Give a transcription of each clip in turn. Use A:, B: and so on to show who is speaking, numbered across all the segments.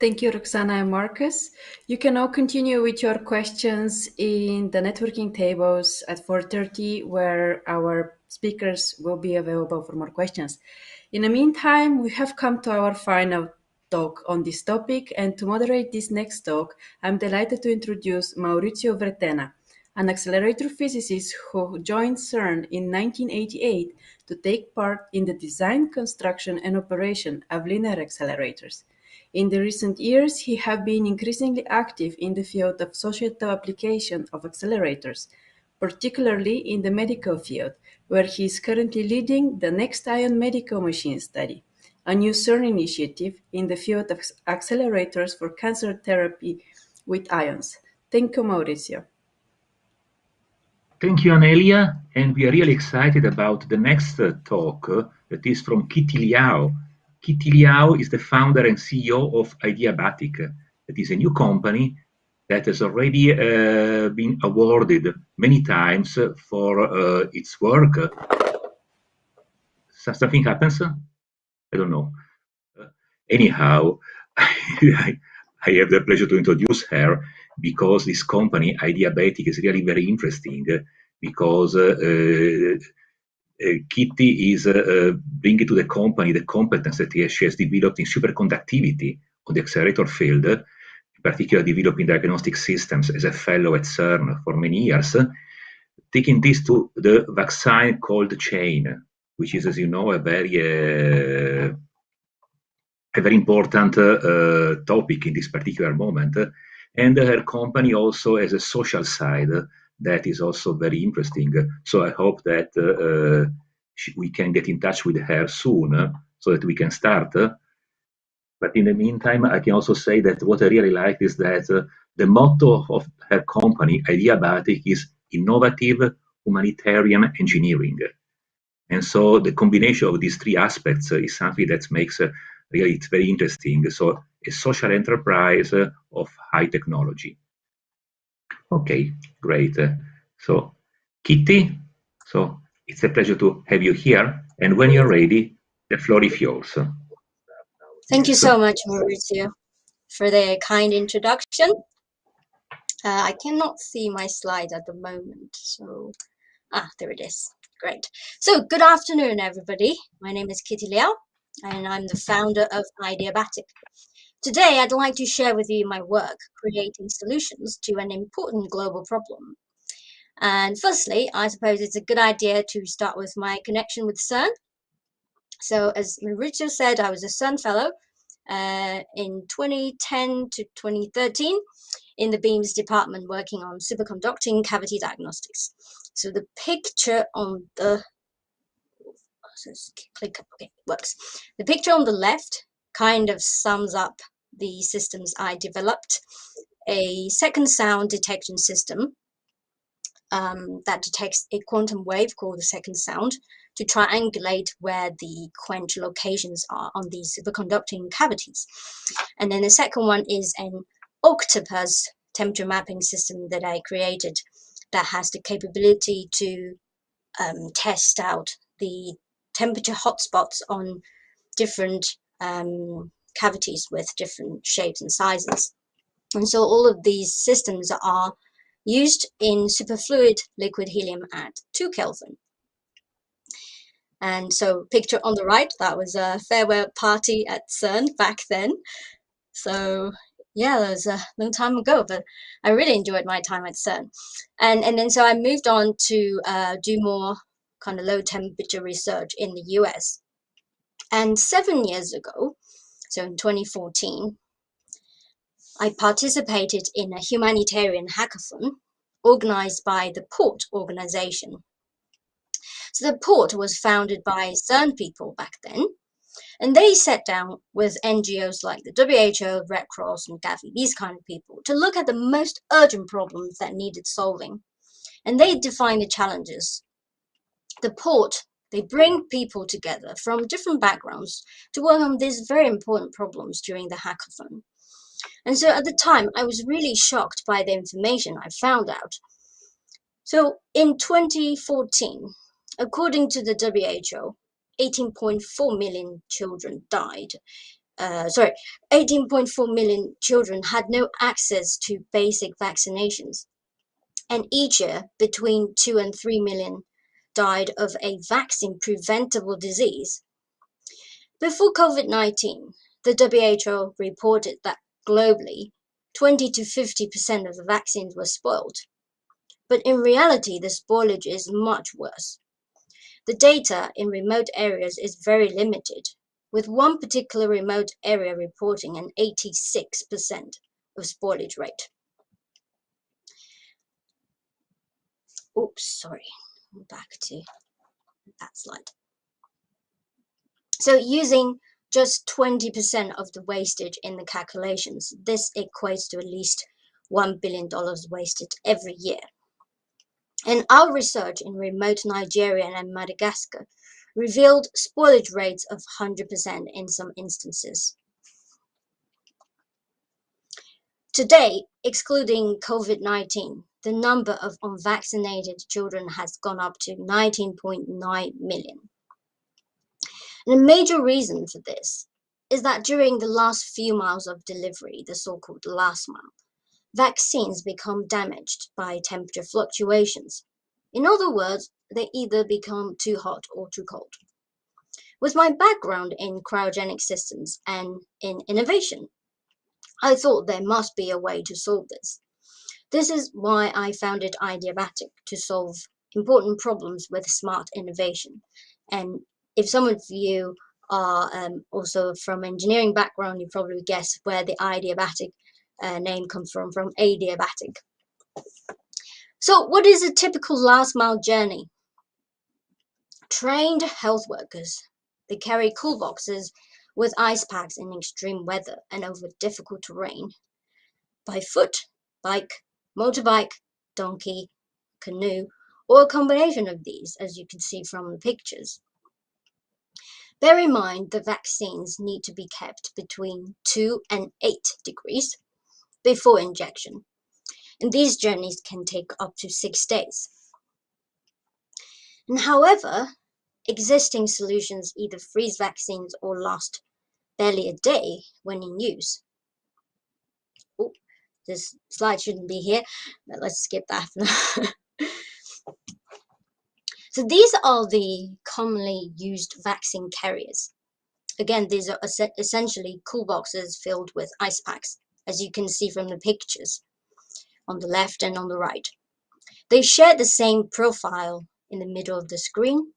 A: Thank you, Roxana and Marcus. You can now continue with your questions in the networking tables at 4:30, where our speakers will be available for more questions. In the meantime, we have come to our final talk on this topic, and to moderate this next talk, I'm delighted to introduce Maurizio Vretena, an accelerator physicist who joined CERN in 1988 to take part in the design, construction, and operation of linear accelerators. In the recent years, he has been increasingly active in the field of societal application of accelerators, particularly in the medical field, where he is currently leading the Next Ion Medical Machine Study, a new CERN initiative in the field of accelerators for cancer therapy with ions. Thank you, Mauricio.
B: Thank you, Anelia, and we are really excited about the next talk that is from Kitty Liao. Kitty Liao is the founder and CEO of Ideabatic. That is a new company that has already been awarded many times for its work. Something happens? I don't know. Anyhow, I have the pleasure to introduce her because this company, Ideabatic, is really very interesting because Kitty is bringing to the company the competence that she has developed in superconductivity on the accelerator field, in particular developing diagnostic systems as a fellow at CERN for many years, taking this to the vaccine cold chain, which is, as you know, a very important topic in this particular moment. And her company also has a social side that is also very interesting. So I hope that we can get in touch with her soon so that we can start. But in the meantime, I can also say that what I really like is that the motto of her company, Ideabatic, is innovative humanitarian engineering. And so the combination of these three aspects is something that makes really it's very interesting. So a social enterprise of high technology. Okay, great. So Kitty, so it's a pleasure to have you here. And when you're ready, the floor is yours.
C: Thank you so much, Maurizio, for the kind introduction. I cannot see my slides at the moment, so there it is. Great. So good afternoon, everybody. My name is Kitty Liao, and I'm the founder of Ideabatic. Today, I'd like to share with you my work creating solutions to an important global problem. And firstly, I suppose it's a good idea to start with my connection with CERN. So as Maurizio said, I was a CERN fellow in 2010 to 2013 in the Beams department working on superconducting cavity diagnostics. So the picture on the works. The picture on the left kind of sums up the systems I developed. A second sound detection system that detects a quantum wave called the second sound to triangulate where the quench locations are on these superconducting cavities. And then the second one is an octopus temperature mapping system that I created that has the capability to test out the temperature hotspots on different cavities with different shapes and sizes. And so all of these systems are used in superfluid liquid helium at 2 Kelvin. And so picture on the right, that was a farewell party at CERN back then. So yeah, that was a long time ago, but I really enjoyed my time at CERN. And then so I moved on to do more kind of low temperature research in the US. And 7 years ago, so in 2014, I participated in a humanitarian hackathon organized by the Port organization. So the Port was founded by CERN people back then, and they sat down with NGOs like the WHO, Red Cross, and Gavi, these kind of people, to look at the most urgent problems that needed solving. And they defined the challenges. The Port, they bring people together from different backgrounds to work on these very important problems during the hackathon. And so at the time, I was really shocked by the information I found out. So in 2014, according to the WHO, 18.4 million children died 18.4 million children had no access to basic vaccinations, and each year between 2 and 3 million died of a vaccine-preventable disease. Before COVID-19, the WHO reported that globally, 20 to 50% of the vaccines were spoiled. But in reality, the spoilage is much worse. The data in remote areas is very limited, with one particular remote area reporting an 86% of spoilage rate. Oops, sorry, back to that slide. So using just 20% of the wastage in the calculations, this equates to at least $1 billion wasted every year. And our research in remote Nigeria and Madagascar revealed spoilage rates of 100% in some instances. Today, excluding COVID-19, the number of unvaccinated children has gone up to 19.9 million. And a major reason for this is that during the last few miles of delivery, the so-called last mile, vaccines become damaged by temperature fluctuations. In other words, they either become too hot or too cold. With my background in cryogenic systems and in innovation, I thought there must be a way to solve this. This is why I founded Ideabatic, to solve important problems with smart innovation. And if some of you are also from engineering background, you probably guess where the Ideabatic name comes from Adiabatic. So what is a typical last mile journey? Trained health workers. They carry cool boxes with ice packs in extreme weather and over difficult terrain. By foot, bike, motorbike, donkey, canoe, or a combination of these, as you can see from the pictures. Bear in mind that vaccines need to be kept between 2 and 8 degrees before injection, and these journeys can take up to 6 days. And however, existing solutions either freeze vaccines or last barely a day when in use. Oh, this slide shouldn't be here, but let's skip that. So these are the commonly used vaccine carriers. Again, these are essentially cool boxes filled with ice packs, as you can see from the pictures on the left and on the right. They share the same profile in the middle of the screen.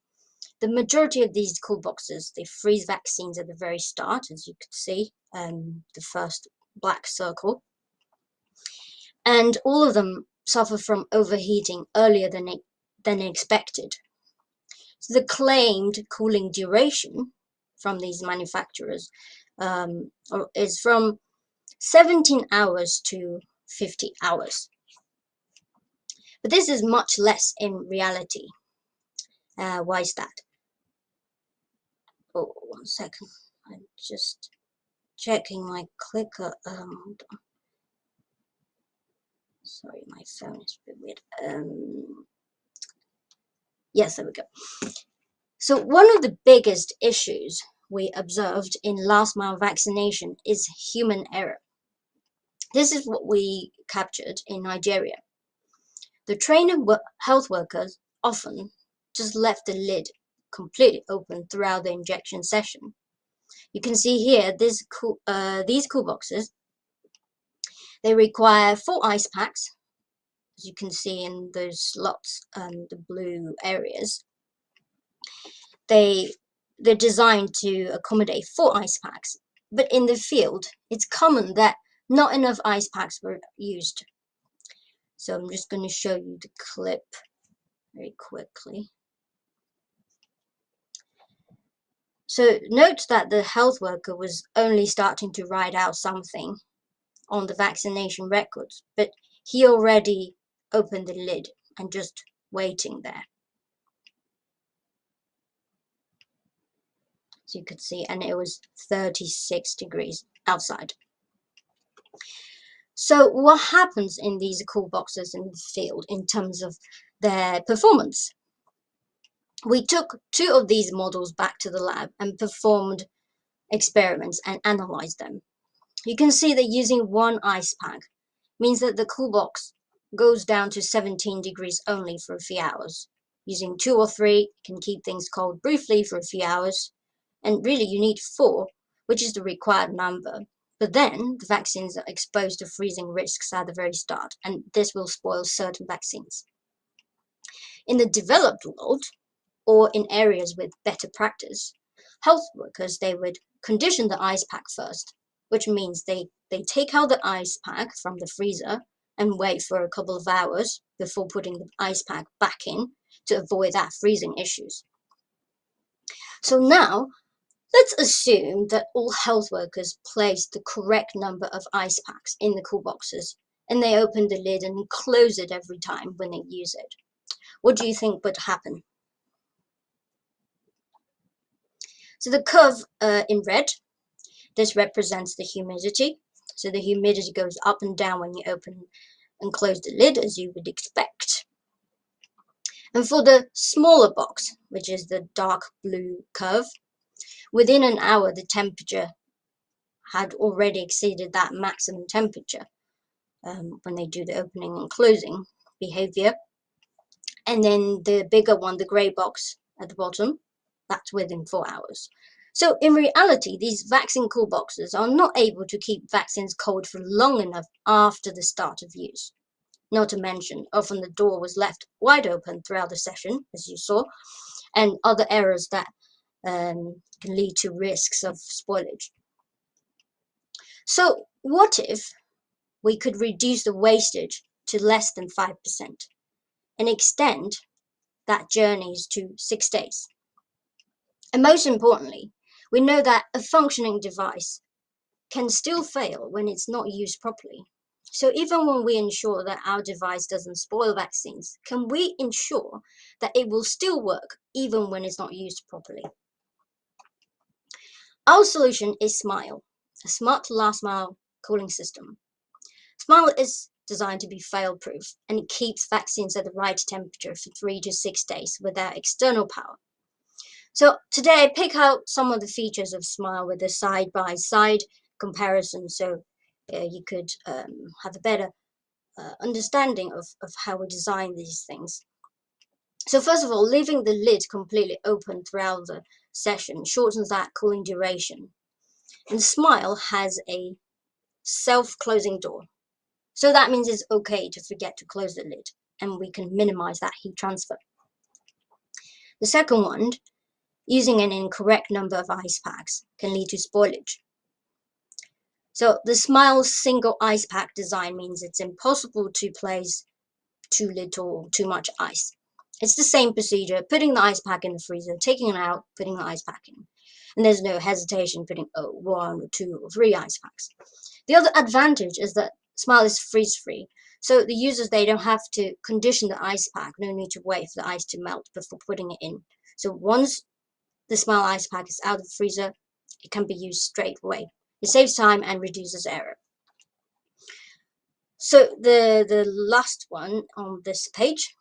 C: The majority of these cool boxes, they freeze vaccines at the very start, as you can see, the first black circle. And all of them suffer from overheating earlier than expected. So the claimed cooling duration from these manufacturers is from 17 hours to 50 hours. But this is much less in reality. Why is that? Oh, 1 second. I'm just checking my clicker. Hold on. Sorry, my phone is a bit weird. Yes, there we go. So one of the biggest issues we observed in last mile vaccination is human error. This is what we captured in Nigeria. The trained health workers often just left the lid completely open throughout the injection session. You can see here these cool boxes. They require 4 ice packs, as you can see in those slots and the blue areas. They're designed to accommodate 4 ice packs, but in the field, it's common that not enough ice packs were used. So I'm just going to show you the clip very quickly. So note that the health worker was only starting to write out something on the vaccination records, but he already opened the lid and just waiting there. So you could see, and it was 36 degrees outside. So what happens in these cool boxes in the field in terms of their performance? We took 2 of these models back to the lab and performed experiments and analyze them. You can see that using one ice pack means that the cool box goes down to 17 degrees only for a few hours. Using 2 or 3 can keep things cold briefly for a few hours, and really you need 4, which is the required number. But then the vaccines are exposed to freezing risks at the very start, and this will spoil certain vaccines. In the developed world, or in areas with better practice, health workers, they would condition the ice pack first, which means they take out the ice pack from the freezer and wait for a couple of hours before putting the ice pack back in to avoid that freezing issues. So now, let's assume that all health workers place the correct number of ice packs in the cool boxes, and they open the lid and close it every time when they use it. What do you think would happen? So the curve in red, this represents the humidity. So the humidity goes up and down when you open and close the lid, as you would expect. And for the smaller box, which is the dark blue curve, within an hour the temperature had already exceeded that maximum temperature when they do the opening and closing behavior. And then the bigger one, the grey box at the bottom, that's within 4 hours. So in reality, these vaccine cool boxes are not able to keep vaccines cold for long enough after the start of use. Not to mention, often the door was left wide open throughout the session, as you saw, and other errors that can lead to risks of spoilage. So what if we could reduce the wastage to less than 5% and extend that journeys to 6 days? And most importantly, we know that a functioning device can still fail when it's not used properly. So even when we ensure that our device doesn't spoil vaccines, can we ensure that it will still work even when it's not used properly? Our solution is SMILE, a smart last mile cooling system. SMILE is designed to be fail-proof, and it keeps vaccines at the right temperature for 3 to 6 days without external power. So today I pick out some of the features of SMILE with a side-by-side comparison, so you could have a better understanding of how we design these things. So first of all, leaving the lid completely open throughout the session shortens that cooling duration. And SMILE has a self-closing door. So that means it's okay to forget to close the lid, and we can minimize that heat transfer. The second one, using an incorrect number of ice packs can lead to spoilage. So the SMILE single ice pack design means it's impossible to place too little or too much ice. It's the same procedure, putting the ice pack in the freezer, taking it out, putting the ice pack in. And there's no hesitation putting 1 or 2 or 3 ice packs. The other advantage is that SMILE is freeze-free. So the users, they don't have to condition the ice pack, no need to wait for the ice to melt before putting it in. So once the SMILE ice pack is out of the freezer, it can be used straight away. It saves time and reduces error. So the last one on this page,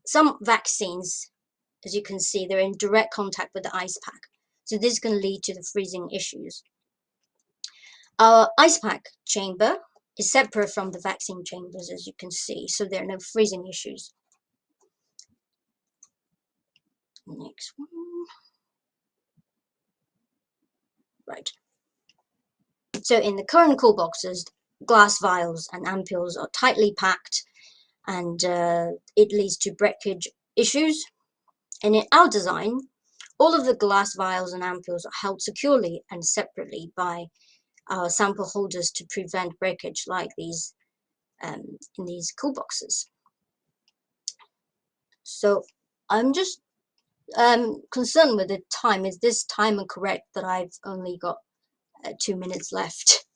C: some vaccines, as you can see, they're in direct contact with the ice pack. So this can lead to the freezing issues. Our ice pack chamber is separate from the vaccine chambers, as you can see, so there are no freezing issues. Next one. Right. So in the current cool boxes, glass vials and ampoules are tightly packed, and it leads to breakage issues. And in our design, all of the glass vials and ampoules are held securely and separately by our sample holders to prevent breakage like these in these cool boxes. So I'm just concerned with the time. Is this timer correct that I've only got 2 minutes left?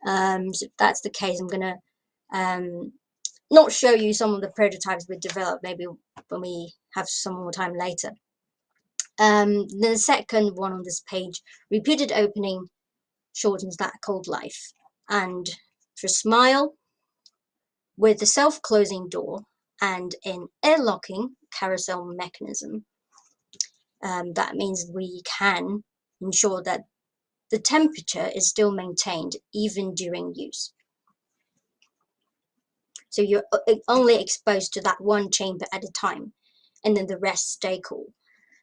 C: So if that's the case, I'm gonna not show you some of the prototypes we developed, maybe when we have some more time later. The second one on this page, repeated opening shortens that cold life. And for SMILE, with the self-closing door and an air-locking carousel mechanism, that means we can ensure that the temperature is still maintained even during use. So you're only exposed to that one chamber at a time, and then the rest stay cool.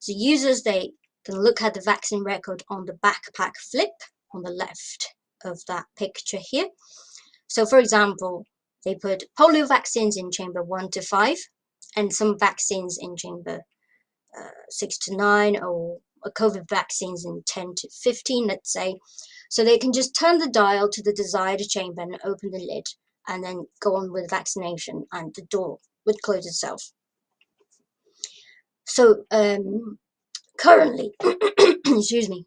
C: So users, they can look at the vaccine record on the backpack flip on the left of that picture here. So for example, they put polio vaccines in chamber 1 to 5, and some vaccines in chamber 6 to 9, or COVID vaccines in 10 to 15, let's say. So they can just turn the dial to the desired chamber and open the lid, and then go on with vaccination, and the door would close itself. So currently, excuse me,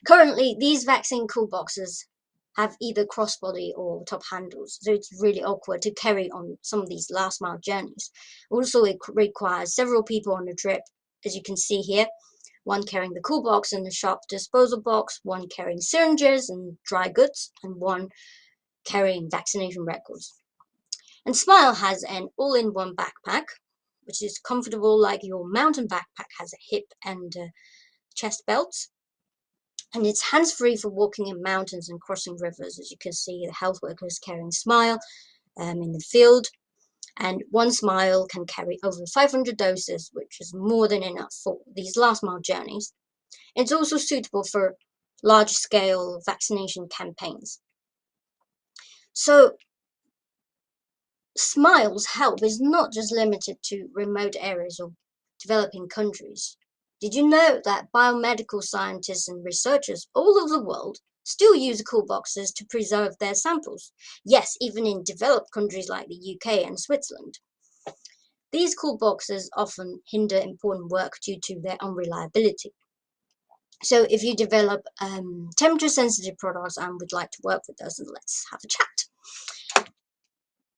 C: currently these vaccine cool boxes have either crossbody or top handles, so it's really awkward to carry on some of these last mile journeys. Also, it requires several people on the trip, as you can see here, one carrying the cool box and the sharp disposal box, one carrying syringes and dry goods, and one carrying vaccination records. And Smile has an all-in-one backpack, which is comfortable like your mountain backpack has a hip and chest belts. And it's hands-free for walking in mountains and crossing rivers. As you can see, the health workers carrying Smile in the field. And one Smile can carry over 500 doses, which is more than enough for these last-mile journeys. It's also suitable for large-scale vaccination campaigns. So Smile's help is not just limited to remote areas or developing countries. Did you know that biomedical scientists and researchers all over the world still use cool boxes to preserve their samples? Yes, even in developed countries like the UK and Switzerland. These cool boxes often hinder important work due to their unreliability. So if you develop temperature-sensitive products and would like to work with us, let's have a chat.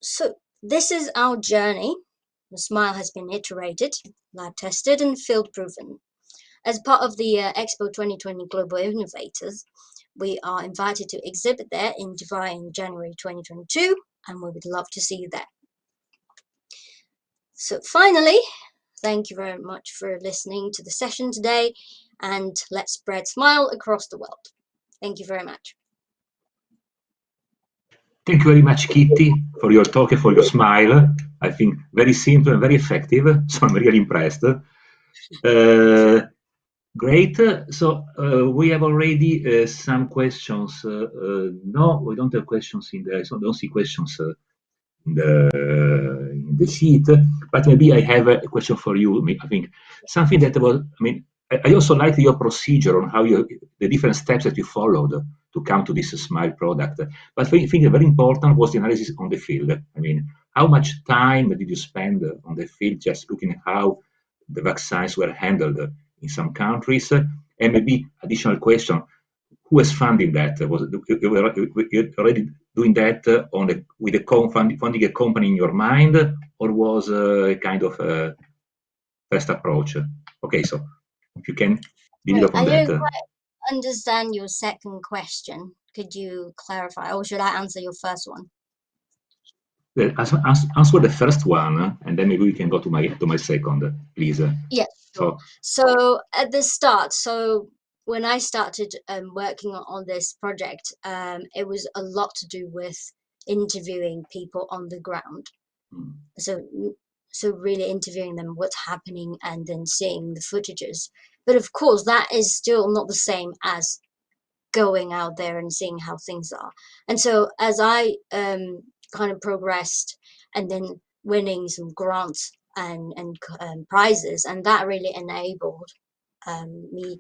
C: So this is our journey. The Smile has been iterated, lab tested, and field proven. As part of the Expo 2020 Global Innovators, we are invited to exhibit there in Dubai in January 2022, and we would love to see you there. So finally, thank you very much for listening to the session today, and let's spread Smile across the world. Thank you very much.
B: Thank you very much, Kitty, for your talk and for your smile. I think very simple and very effective, so I'm really impressed. Great. So we have already some questions. No, we don't have questions in the. So don't see questions in the sheet. But maybe I have a question for you. I think something that was. I mean, I also like your procedure on how the different steps that you followed to come to this Smile product. But I think very important was the analysis on the field. I mean, how much time did you spend on the field just looking at how the vaccines were handled in some countries? And maybe additional question, who is funding that? Was you were already doing that with funding a company in your mind, or was a kind of a first approach? Okay, so if you can develop on
C: I
B: that.
C: didn't quite understand your second question. Could you clarify, or should I answer your first one?
B: Answer the first one, and then maybe we can go to my second, please.
C: Yeah, sure. So at the start, when I started working on this project, it was a lot to do with interviewing people on the ground. So really interviewing them, what's happening, and then seeing the footages. But of course, that is still not the same as going out there and seeing how things are. And so as I kind of progressed, and then winning some grants and prizes, and that really enabled me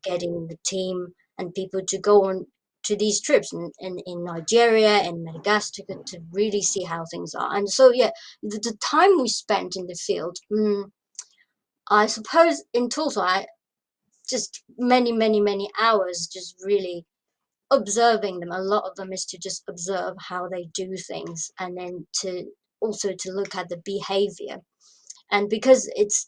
C: getting the team and people to go on to these trips in Nigeria and Madagascar to really see how things are. And so yeah, the time we spent in the field, I suppose in total I just many hours just really observing them. A lot of them is to just observe how they do things, and then to also to look at the behavior. And because it's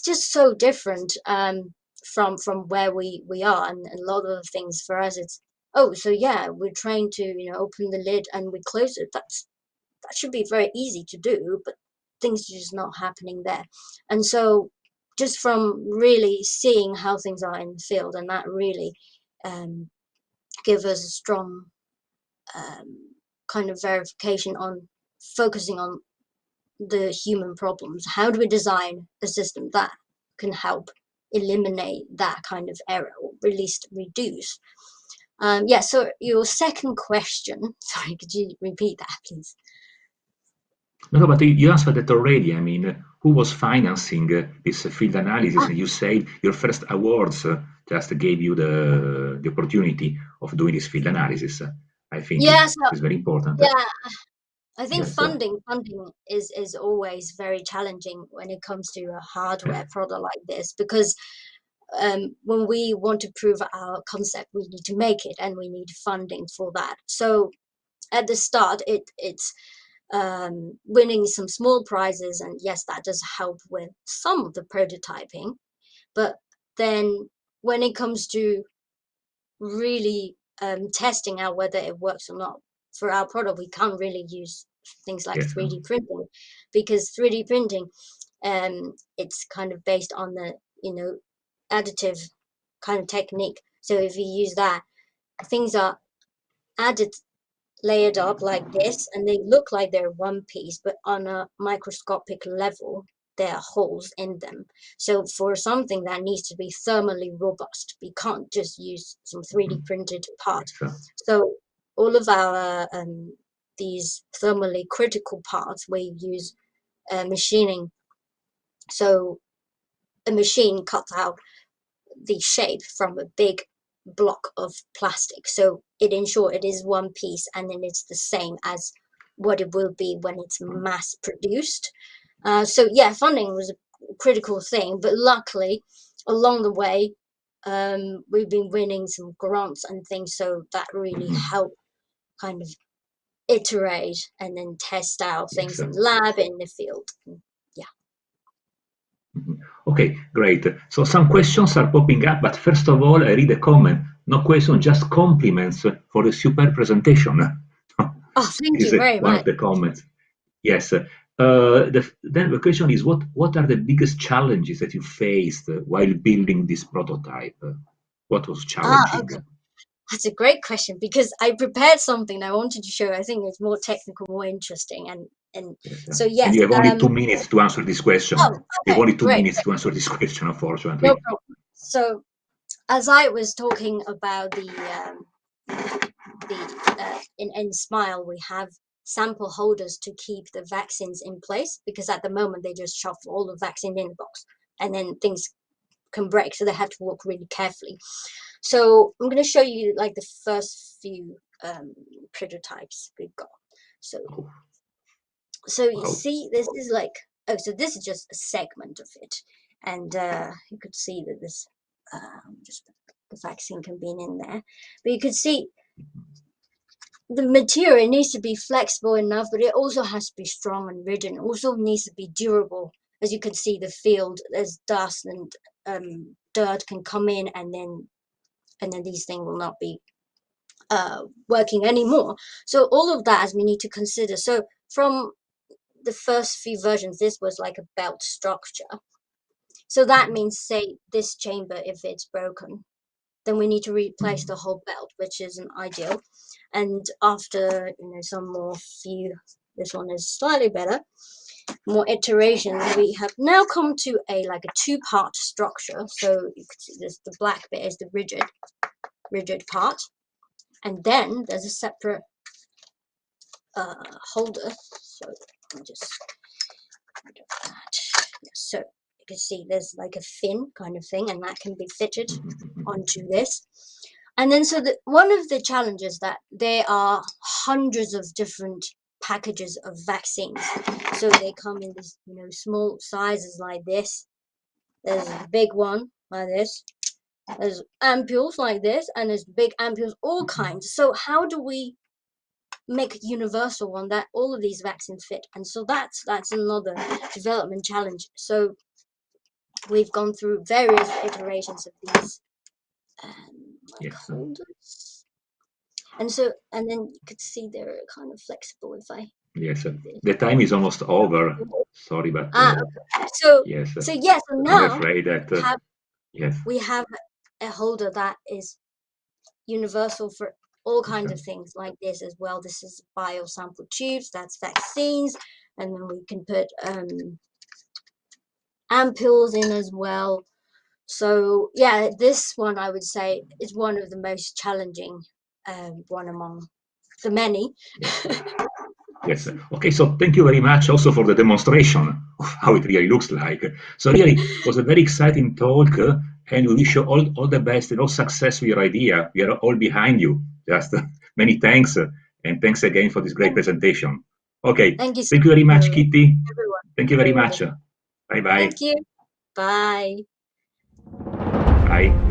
C: just so different from where we are, and a lot of the things for us, it's so yeah, we're trained to open the lid and we close it. That should be very easy to do, but things are just not happening there. And so just from really seeing how things are in the field, and that really give us a strong kind of verification on focusing on the human problems. How do we design a system that can help eliminate that kind of error, or at least reduce? Yeah, so your second question, sorry, could you repeat that, please?
B: No, but you answered that already. I mean, who was financing this field analysis? And you said your first awards just gave you the opportunity of doing this field analysis. I think
C: Yeah, so
B: it's very important.
C: yeah, I think
B: Yes.
C: funding is always very challenging when it comes to a hardware product like this, because when we want to prove our concept, we need to make it, and we need funding for that. So at the start, it's winning some small prizes, and yes, that does help with some of the prototyping. But then when it comes to really testing out whether it works or not for our product, we can't really use things like
B: Yes.
C: 3D printing, because 3D printing, it's kind of based on the additive kind of technique. So if you use that, things are added, layered up like this, and they look like they're one piece, but on a microscopic level, there are holes in them. So for something that needs to be thermally robust, we can't just use some 3D printed part.
B: Yes.
C: So all of our these thermally critical parts, we use machining. So a machine cuts out the shape from a big block of plastic, so it ensures it is one piece, and then it's the same as what it will be when it's mass produced. So yeah, funding was a critical thing, but luckily along the way we've been winning some grants and things, so that really helped kind of iterate and then test out things in the lab, in the field. Yeah.
B: Okay, great. So some questions are popping up, but first of all, I read a comment. No question, just compliments for the super presentation.
C: Oh, thank
B: Is
C: you very
B: one
C: much.
B: of the comments. Yes. Then the question is, what are the biggest challenges that you faced while building this prototype? What was challenging?
C: Okay. That's a great question, because I prepared something I wanted to show. I think it's more technical, more interesting, and
B: Yes.
C: so
B: And
C: yes.
B: you have only 2 minutes to answer this question.
C: Oh,
B: You have
C: okay,
B: only two
C: great,
B: minutes to answer this question, unfortunately.
C: no problem. So as I was talking about in Smile, we have sample holders to keep the vaccines in place, because at the moment they just shuffle all the vaccine in the box, and then things can break, so they have to work really carefully. So I'm going to show you like the first few prototypes we've got. So you see, this is like, so this is just a segment of it, and you could see that this just the vaccine can be in there, but you could see the material needs to be flexible enough, but it also has to be strong and rigid. It also needs to be durable. As you can see, the field, there's dust and dirt can come in, and then these things will not be working anymore. So all of that as we need to consider. So from the first few versions, this was like a belt structure. So that means, say, this chamber, if it's broken, then we need to replace the whole belt, which isn't ideal. And after some more few, this one is slightly better, more iterations, we have now come to a two-part structure. So you can see this, the black bit is the rigid part, and then there's a separate holder. So I'll just do that. So you can see there's like a fin kind of thing, and that can be fitted onto this. And then so one of the challenges that there are hundreds of different packages of vaccines. So they come in these small sizes like this. There's a big one like this. There's ampules like this, and there's big ampules, all kinds. So how do we make a universal one that all of these vaccines fit? And so that's another development challenge. So we've gone through various iterations of these holders, and then you could see they're kind of flexible. If I
B: The time is almost over. Sorry, but
C: okay. So
B: yes,
C: so
B: I'm
C: now
B: afraid that
C: we have
B: yes,
C: we have a holder that is universal for all kinds of things like this as well. This is biosample tubes, that's vaccines, and then we can put ampules in as well. So yeah, this one I would say is one of the most challenging one among the many.
B: Yes. Okay. So thank you very much also for the demonstration of how it really looks like. So really, it was a very exciting talk, and we wish you all the best and all success with your idea. We are all behind you. Just many thanks, and thanks again for this great presentation. Okay.
C: Thank you so
B: Thank you very much,
C: much,
B: Kitty.
C: everyone.
B: Thank you very much. Bye bye.
C: Thank you. Bye.
B: Bye.